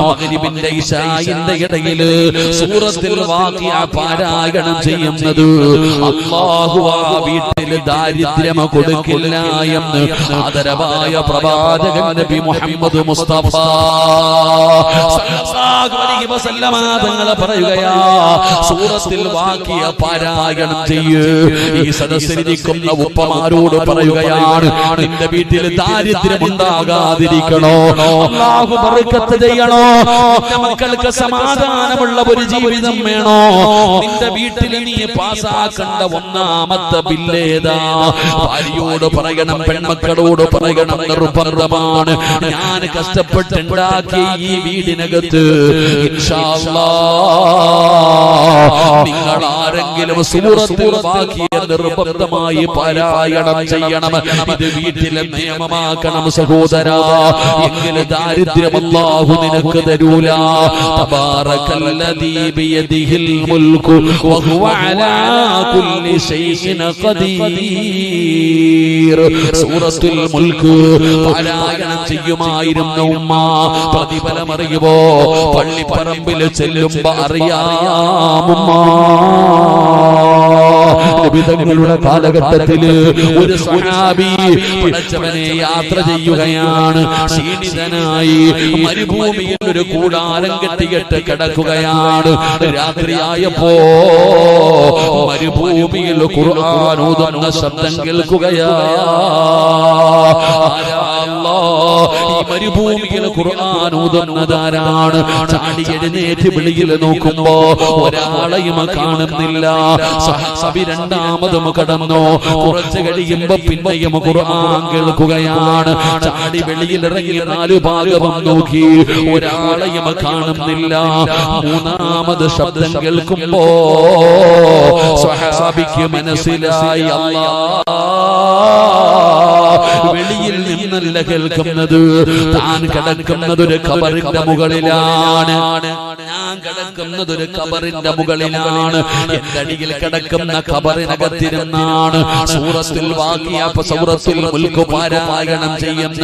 മഗ്രിബിന്റെ ഇശാഇന്റെ ഇടയിൽ സൂറത്തുൽ വാഖിഅ പാരായണം ചെയ്യുന്നത് അല്ലാഹു ആ വീട്ടിൽ ദാരിദ്ര്യം കൊടുക്കില്ല എന്ന് ആദരവായ പ്രവാചകൻ നബി മുഹമ്മദ് മുസ്തഫ സല്ലല്ലാഹു അലൈഹി വസല്ലമ തങ്ങൾ പറയുകയാ സൂറത്തുൽ വാഖിഅ പാരായണം ചെയ്യ്. ഈ സദസ്സിലിരിക്കുന്ന ഉപ്പമാരോട് പറയുകയാണ്, നിന്റെ വീട്ടിൽ ദാരിദ്ര്യം ഉണ്ടാകാതിരിക്കണോ, അല്ലാഹു ബർക്കത്ത് ചെയ്യണോ, നിന്റെ മക്കൾക്ക് സമാധാനമുള്ള ഒരു ജീവിതം വേണോ, നിന്റെ വീട്ടിൽ നീ പാസാക്കേണ്ട ഒന്നാമത്തെ ബില്ലേതാ? ഭാര്യയോട് പറയണം, പെൺമക്കളോട് പറയണം, നിർബന്ധമാണ്. ഞാൻ കഷ്ടപ്പെട്ടുണ്ടാക്കിയ ഈ വീടിനകത്ത് ഇൻഷാ അല്ലാഹ് നിങ്ങൾ ആരെങ്കിലും സൂറത്തുൽ വാഖിഅ നിർബന്ധമായി പാരായണം ചെയ്യണം. ഇത് വീട്ടിലെ നിയമമാക്കണം സഹോദരാ, എങ്കിൽ ദാരിദ്ര്യം അല്ലാഹു നിനക്ക് തരൂല. തബാറകല്ലദീ ബിയദിഹിൽ മുൽകു വഹുവ അലാ കുല്ലി ശൈഇൻ ഖദീർ. സൂറത്തുൽ മുൽക്ക് പാരായണം ചെയ്യുമായിരുന്ന ഉമ്മ പ്രതിഫലമറിയുമോ? പള്ളിപ്പറമ്പിൽ ചെല്ലുമ്പോ അറിയാമുമ്മ. നബിതങ്ങളുടെ കാലഘട്ടത്തിൽ ഒരു സ്വഹാബി പടച്ചവനെ യാത്ര ചെയ്യുകയാണ്. ക്ഷീണിതനായി മരുഭൂമിയിൽ ഒരു കൂടാരം കെട്ടിയിട്ട് കിടക്കുകയാണ്. രാത്രിയായപ്പോ മരുഭൂമിയിൽ ഖുർആൻ ഓതുന്ന ശബ്ദം കേൾക്കുകയാ. ഈ മരുഭൂമിയിൽ ഖുർആൻ ഓതുന്നതാരാണ്? ചാടി എഴുന്നേറ്റ് വെളിയിൽ നോക്കുമ്പോ ഒരാളെയും കാണുന്നില്ല. സഹാബി രണ്ടാമതും കടന്നു. കുറച്ച് കഴിയുമ്പോ പിന്നെയും ഖുർആൻ കേൾക്കുകയാണ്. ചാടി വെളിയിൽ ഇറങ്ങി നാലു ഭാഗവും നോക്കി, ഒരാളെയും കാണുന്നില്ല. മൂന്നാമത് ശബ്ദം കേൾക്കുമ്പോ സ്വഹാബിക്ക് മനസ്സിലായി, വെളിയിൽ നിന്നല്ല കേൾക്കുന്നത്, താൻ കിടക്കുന്നത് ഒരു ഖബറിന്റെ മുകളിലാണ്. ഞാൻ കിടക്കുന്നത് ഒരു ഖബറിന്റെ മുകളിലാണ്. എന്റെ അടിയിൽ കിടക്കുന്ന ഖബറിനകത്തിരുന്നാണ് സൂറത്തുൽ വാഖിഅ സൂറത്തുൽ മുൽക്ക് പാരായണം ചെയ്യുന്നത്.